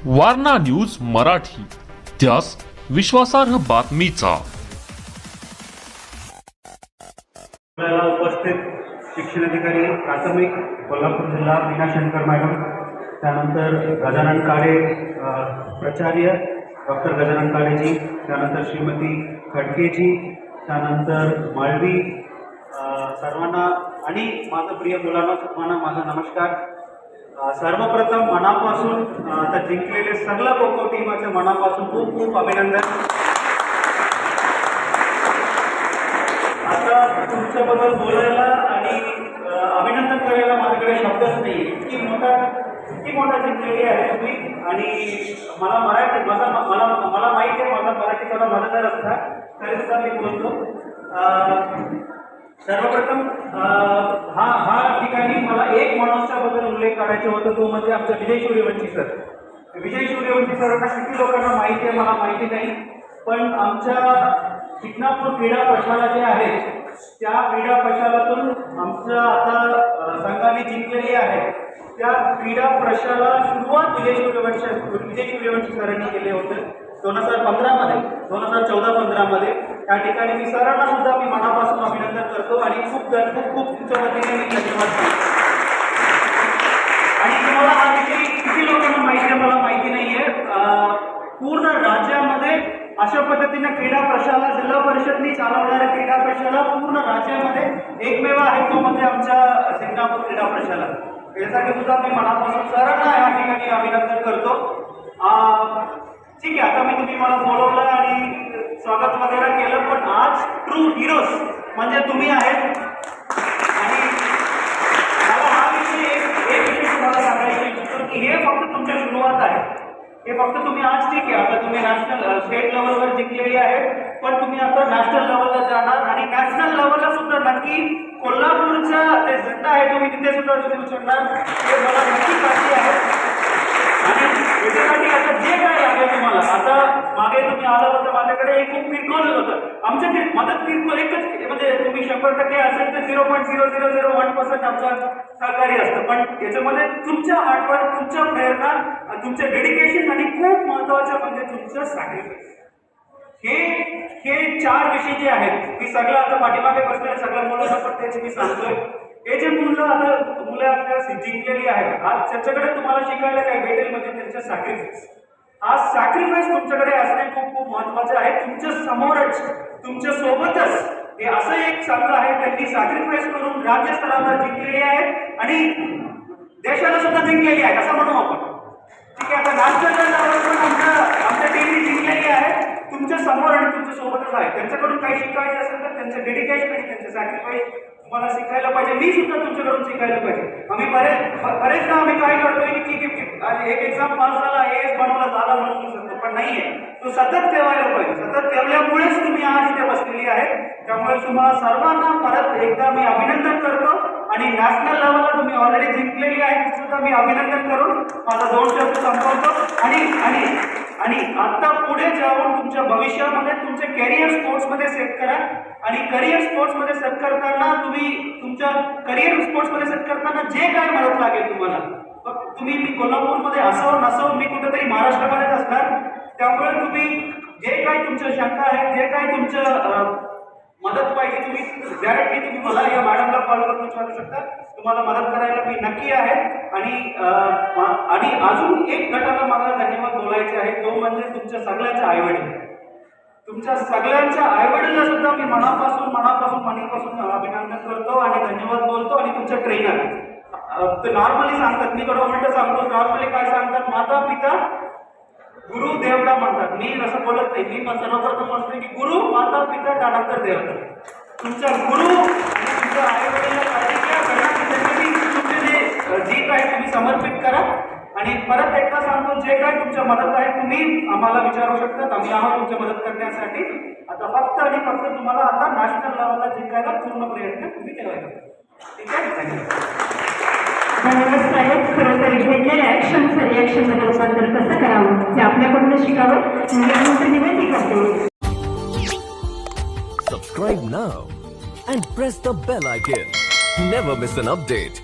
Warna news Marathi, त्यास विश्वासार्ह बातमीचा. उपस्थित शिक्षण अधिकारी प्राथमिक कोल्हापूर जिल्हा मीना शंकर मॅडम, त्यानंतर गजानन काळे प्राचार्य डॉक्टर गजानन काळेजी, त्यानंतर श्रीमती खडकेजी, त्यानंतर माळवी, सर्वांना आणि माझं प्रिय मुलांना सर्वांना माझा नमस्कार. सर्वप्रथम मनापासून आता जिंकलेले सगळ्या खो-खो टीमाच्या मनापासून खूप खूप अभिनंदन. आता तुमच्याबद्दल बोलायला आणि अभिनंदन करायला माझ्याकडे शब्दच नाही. इतकी मोठा जिंकलेली आहे तुम्ही. आणि मला माहिती आहे माझा मराठी थोडा मदतदार असता तरी सुद्धा मी बोलतो. सर्वप्रथम हा ठिकाणी मला एक माणसाबद्दल उल्लेख करायचा होता, तो म्हणजे आमचा विजय सूर्यवंशी सर. विजय सूर्यवंशी सरांना किती लोकांना माहिती आहे मला माहिती नाही, पण आमच्या शिंगणापूर क्रीडा प्रशाला जे आहे त्या क्रीडा प्रशालातून आमच्या आता संघाने जिंकलेली आहे. त्या क्रीडा प्रशाला सुरुवात विजय सूर्यवंशी सरांनी केले होते 2014-15 मध्ये. त्या ठिकाणी मी सरांना सुद्धा मी मनापासून अभिनंदन करतो आणि खूप तुमच्या वतीने मी धन्यवाद करतो. आणि तुम्हाला हा विषय किती लोकांना माहिती आहे मला माहिती नाहीये. पूर्ण राज्यामध्ये अशा पद्धतीने क्रीडा प्रशाला जिल्हा परिषदनी चालवणाऱ्या क्रीडा प्रशाला पूर्ण राज्यामध्ये एकमेव आहे, तो म्हणजे आमच्या शिंगणापूर क्रीडा प्रशाला. यासाठी सुद्धा मी मनापासून सरांना या ठिकाणी अभिनंदन करतो. ठीक आहे, आता तुम्ही मला बोलवलं आणि स्वागत वगैरे केलं, पण आज ट्रू हिरोज म्हणजे तुम्ही आहेत. आणि मला हा विषय एक विषय तुम्हाला सांगायला इच्छितो की हे फक्त तुमच्या सुरुवात आहे. हे फक्त तुम्ही आज ठीक आहे, आता तुम्ही नॅशनल स्टेट लेवलवर जिंकलेली आहे, पण तुम्ही आता नॅशनल लेवलला जाणार आणि नॅशनल लेवलला सुद्धा नक्की कोल्हापूरचा जे झेंडा आहे तुम्ही तिथे सुद्धा तुम्ही उचलणार हे मला नक्की खात्री आहे. आणि याच्यासाठी आता जे काय लागेल तुम्हाला, आता मागे तुम्ही आलं होतं माझ्याकडे एक खूप किरकोळ होतं आमच्या मदत किरकोळ एकच, म्हणजे तुम्ही 100% असेल तर 0.0001% आमचं सहकार्य असतं, पण याच्यामध्ये तुमच्या हार्डवर्क, तुमच्या प्रेरणा, तुमचं डेडिकेशन आणि खूप महत्वाचं म्हणजे तुमचं सॅक्रिफाईस. हे 4 विषय जे आहेत मी सगळं आता पाठीमागे बसलेल्या सगळ्या मुलांना पण त्याची मी सांगतोय. हे जे मुलं आपल्या जिंकलेली आहेत, आज त्याच्याकडे तुम्हाला शिकायला काय भेटेल म्हणजे त्यांचं सॅक्रिफाईस. हा सॅक्रिफाईस तुमच्याकडे असणे खूप खूप महत्वाचे आहे. तुमच्या समोरच, तुमच्या सोबतच हे असं एक संघ आहे, त्यांनी सॅक्रिफाईस करून राज्यस्तरावर जिंकलेली आहे आणि देशाला सुद्धा जिंकलेली आहे असं म्हणू आपण. ठीक आहे, आता नॅशनल लेवलवर पण आमच्या टीमने जिंकलेली आहे. तुमच्या समोर आणि तुमच्या सोबतच आहे. त्यांच्याकडून काही शिकायचं असेल तर त्यांचं डेडिकेशन आणि त्यांचं सॅक्रिफाईस तुम्हाला शिकायला पाहिजे. मी सुद्धा तुमच्याकडून शिकायला पाहिजे. आम्ही बरेचदा आम्ही काय करतोय की ठीक आहे एक एक्झाम पास झाला, AS बनवला झाला म्हणून शकतो, पण नाहीये, तो सतत ठेवायला पाहिजे. सतत ठेवल्यामुळेच तुम्ही आज इथे बसलेली आहे. त्यामुळे तुम्हाला सर्वांना परत एकदा मी अभिनंदन करतो. आणि नॅशनल लेवलला तुम्ही ऑलरेडी जिंकलेली आहे सुद्धा मी अभिनंदन करून माझा 2 शब्द संपवतो. आणि आता पुढे जाऊन तुमच्या भविष्यामध्ये तुमचे कॅरियर स्पोर्ट्समध्ये सेट करा. आणि करिअर स्पोर्ट्समध्ये सेट करताना तुम्ही तुमच्या करिअर स्पोर्ट्समध्ये सेट करताना जे काय मदत लागेल तुम्हाला, तुम्ही मी कोल्हापूरमध्ये असो नसो, मी कुठेतरी महाराष्ट्रामध्येच असणार. त्यामुळे तुम्ही जे काही तुमच्या शंका आहेत, जे काही तुमचं मदत पाहिजे, तुम्ही डायरेक्टली मला या मॅडमला कॉल करून विचारू शकता. तुम्हाला मदत करायला मी नक्की आहे. आणि अजून एक गटाला मला धन्यवाद बोलायचे आहे, तो म्हणजे तुमच्या सगळ्यांच्या आईवडील. तुमच्या सगळ्यांच्या आईवडिलांना सुद्धा मी मनापासून अभिनंदन करतो आणि धन्यवाद बोलतो. आणि तुमच्या ट्रेनर ते नॉर्मली सांगतात, मी थोडं उलट सांगतो, नॉर्मली काय सांगतात, माता पिता गुरु देवता म्हणतात. मी असं बोलत नाही, मी सर्वप्रथम म्हणतो की गुरु, माता पिता, त्यानंतर देवता. तुमच्या गुरु आणि तुमच्या आईवडिलांना काळजी घ्या. तुमचे जे काही तुम्ही समर्पित करा. आणि परत एकदा सांगतो, जे काही तुमच्या मदत आहे तुम्ही आम्हाला विचारू शकतात, आम्ही आहोत तुमची मदत करण्यासाठी. आता फक्त आणि फक्त तुम्हाला आता नॅशनल लेवलला जिंकायला पूर्ण प्रयत्न तुम्ही ठेवायला. ठीक आहे, धन्यवाद. साहेब, खरं तर घेतलेल्या रिॲक्शनमध्ये रूपांतर कसं करावं ते आपल्याकडून शिकावं मी विनंती करते. Subscribe now and press the bell icon. Never miss an update.